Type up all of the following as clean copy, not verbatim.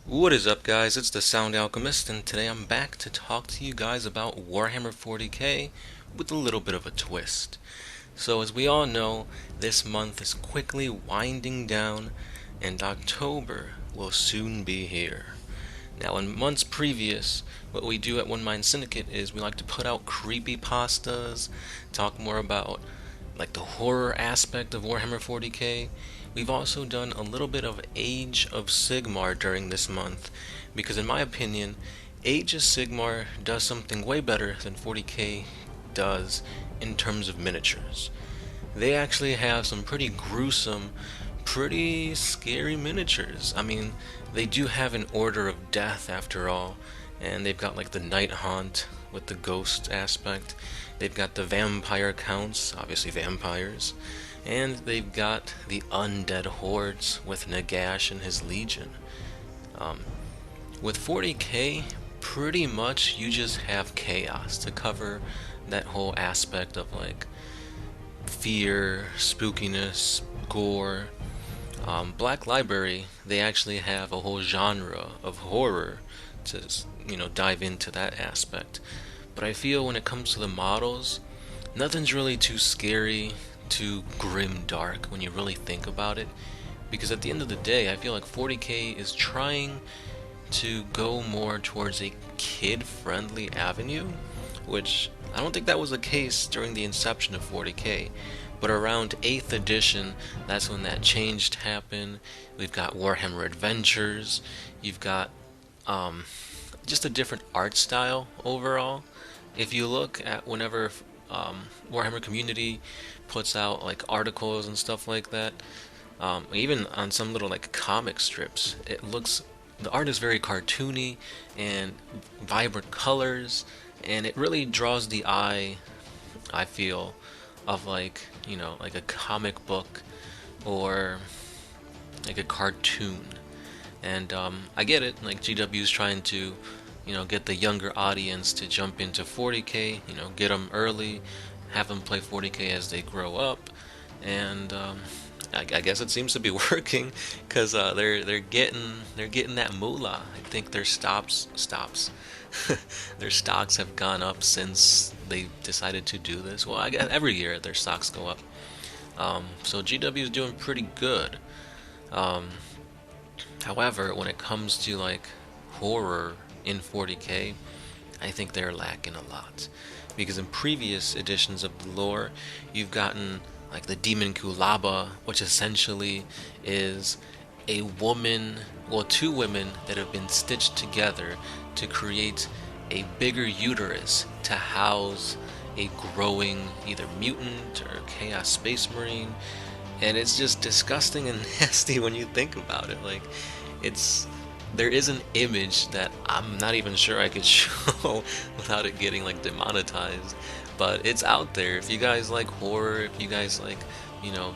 What is up, guys? It's the Sound Alchemist, and today I'm back to talk to you guys about Warhammer 40K with a little bit of a twist. So, as we all know, this month is quickly winding down, and October will soon be here. Now, in months previous, what we do at One Mind Syndicate is we like to put out creepy pastas, talk more about like the horror aspect of Warhammer 40K. We've also done a little bit of Age of Sigmar during this month, because in my opinion, Age of Sigmar does something way better than 40K does in terms of miniatures. They actually have some pretty gruesome, pretty scary miniatures. I mean, they do have an order of death after all, and they've got like the Night Haunt with the ghost aspect. They've got the vampire counts, obviously vampires, and they've got the undead hordes with Nagash and his legion. Um, with 40k, pretty much you just have chaos to cover that whole aspect of like fear, spookiness, gore. Black Library, they actually have a whole genre of horror to dive into that aspect. But I feel when it comes to the models, nothing's really too scary, too grim dark when you really think about it. Because at the end of the day, I feel like 40k is trying to go more towards a kid-friendly avenue, which I don't think that was the case during the inception of 40k. But around 8th edition, that's when that change happened. We've got Warhammer Adventures. You've got just a different art style overall. If you look at whenever Warhammer community puts out like articles and stuff like that, even on some little like comic strips, the art is very cartoony and vibrant colors, and it really draws the eye, I feel, of like a comic book or like a cartoon. And I get it, like GW's trying to get the younger audience to jump into 40k, get them early, have them play 40k as they grow up, and I guess it seems to be working because they're getting that moolah. I think their stops their stocks have gone up since they decided to do this. Well, I guess every year their stocks go up. So GW is doing pretty good. Um, However, when it comes to like horror in 40k, I think they're lacking a lot. Because in previous editions of the lore, you've gotten like the Demon Kulaba, which essentially is a woman, well, two women that have been stitched together to create a bigger uterus to house a growing either mutant or chaos space marine, and it's just disgusting and nasty when you think about it. Like, it's there is an image that I'm not even sure I could show without it getting like demonetized, but it's out there. If you guys like horror, if you guys like, you know,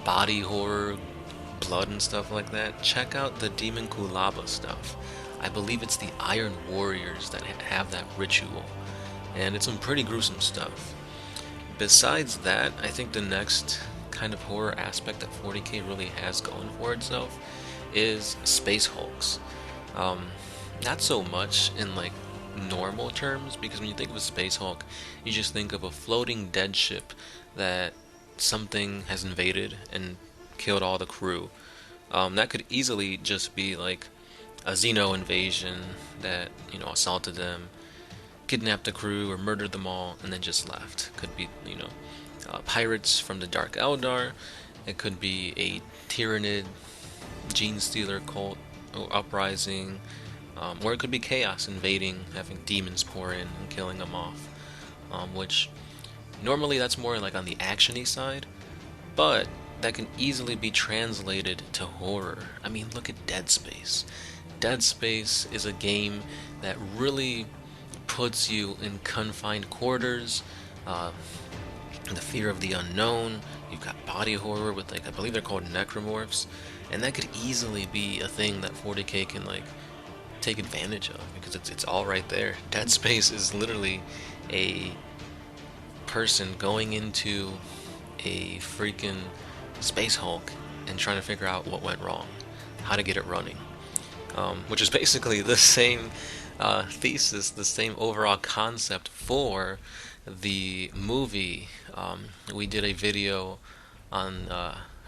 body horror, blood and stuff like that, check out the Demon Kulaba stuff. I believe it's the Iron Warriors that have that ritual, and it's some pretty gruesome stuff. Besides that, I think the next kind of horror aspect that 40k really has going for itself is Space Hulks. Not so much in like normal terms, because when you think of a Space Hulk, you just think of a floating dead ship that something has invaded and killed all the crew. That could easily just be like a Xeno invasion that assaulted them, kidnapped the crew or murdered them all, and then just left. Could be pirates from the Dark Eldar. It could be a Tyranid gene stealer cult or uprising, or it could be chaos invading, having demons pour in and killing them off. Which normally that's more like on the actiony side, but that can easily be translated to horror. I mean, look at Dead Space. Dead Space is a game that really puts you in confined quarters, the fear of the unknown. You've got body horror with like I believe they're called necromorphs, and that could easily be a thing that 40k can like take advantage of because it's all right there. Dead Space is literally a person going into a freaking Space Hulk and trying to figure out what went wrong, how to get it running. which is basically the same thesis, the same overall concept for the movie. We did a video on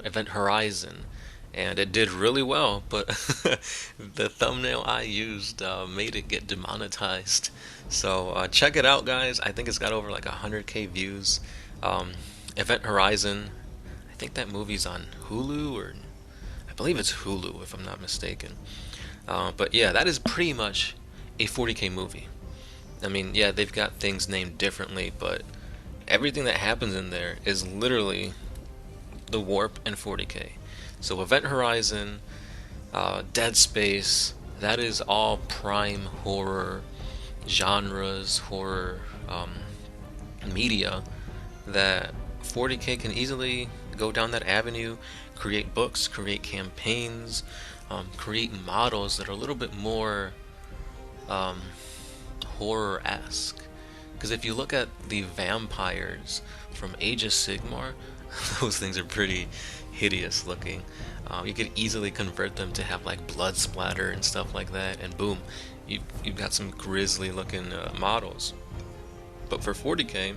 Event Horizon, and it did really well, but the thumbnail I used made it get demonetized. So check it out, guys. I think it's got over like 100K views. Event Horizon, I think that movie's on Hulu, or I believe it's Hulu if I'm not mistaken. But yeah, that is pretty much a 40K movie. I mean, yeah, they've got things named differently, but everything that happens in there is literally the warp and 40K. So Event Horizon, Dead Space, that is all prime horror genres, horror media that 40K can easily go down that avenue, create books, create campaigns, create models that are a little bit more horror-esque. Because if you look at the vampires from Age of Sigmar, those things are pretty hideous looking. You could easily convert them to have like blood splatter and stuff like that, and boom, you've got some grisly looking models. But for 40K,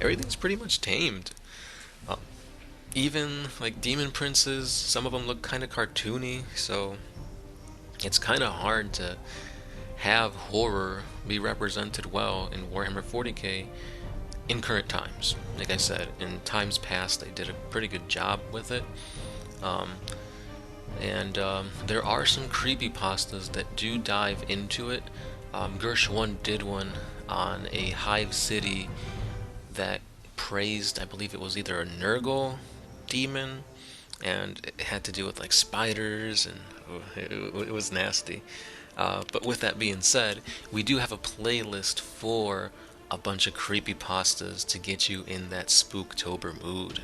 everything's pretty much tamed. Even like demon princes, some of them look kind of cartoony, so it's kind of hard to have horror be represented well in Warhammer 40K in current times. Like I said, in times past they did a pretty good job with it. There are some creepypastas that do dive into it. Gersh1 did one on a Hive City that praised, I believe it was either a Nurgle demon, and it had to do with like spiders, and it was nasty. But with that being said, we do have a playlist for a bunch of creepypastas to get you in that Spooktober mood.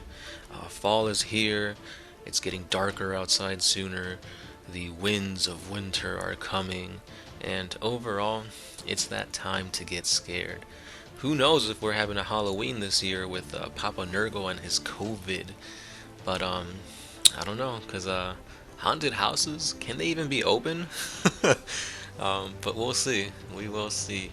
Fall is here, it's getting darker outside sooner, the winds of winter are coming, and overall, it's that time to get scared. Who knows if we're having a Halloween this year with Papa Nurgle and his COVID, but I don't know, because haunted houses, can they even be open? But we'll see. We will see.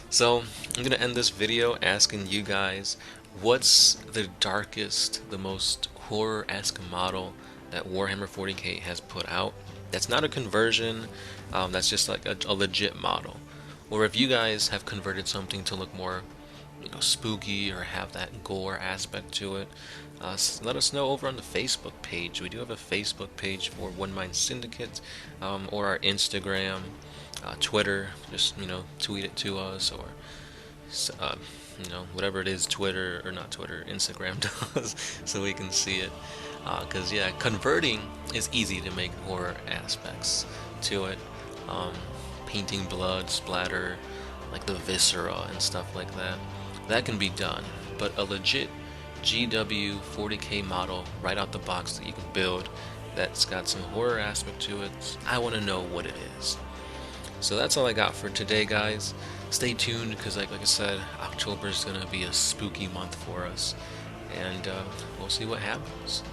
So I'm gonna end this video asking you guys, what's the darkest, the most horror-esque model that Warhammer 40K has put out? That's not a conversion. That's just like a legit model. Or if you guys have converted something to look more, spooky, or have that gore aspect to it, let us know over on the Facebook page. We do have a Facebook page for One Mind Syndicate, or our Instagram, Twitter. Just tweet it to us, or whatever it is, Twitter, or not Twitter, Instagram does, so we can see it. Because yeah, converting is easy to make horror aspects to it. Painting blood splatter, like the viscera and stuff like that. That can be done, but a legit GW 40K model right out the box that you can build that's got some horror aspect to it, I want to know what it is. So that's all I got for today, guys. Stay tuned, because like I said, October is going to be a spooky month for us, and we'll see what happens.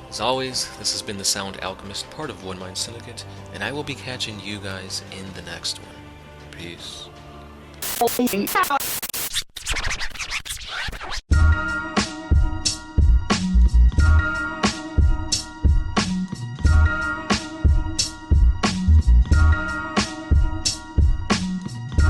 As always, this has been the Sound Alchemist, part of One Mind Syndicate, and I will be catching you guys in the next one. Peace.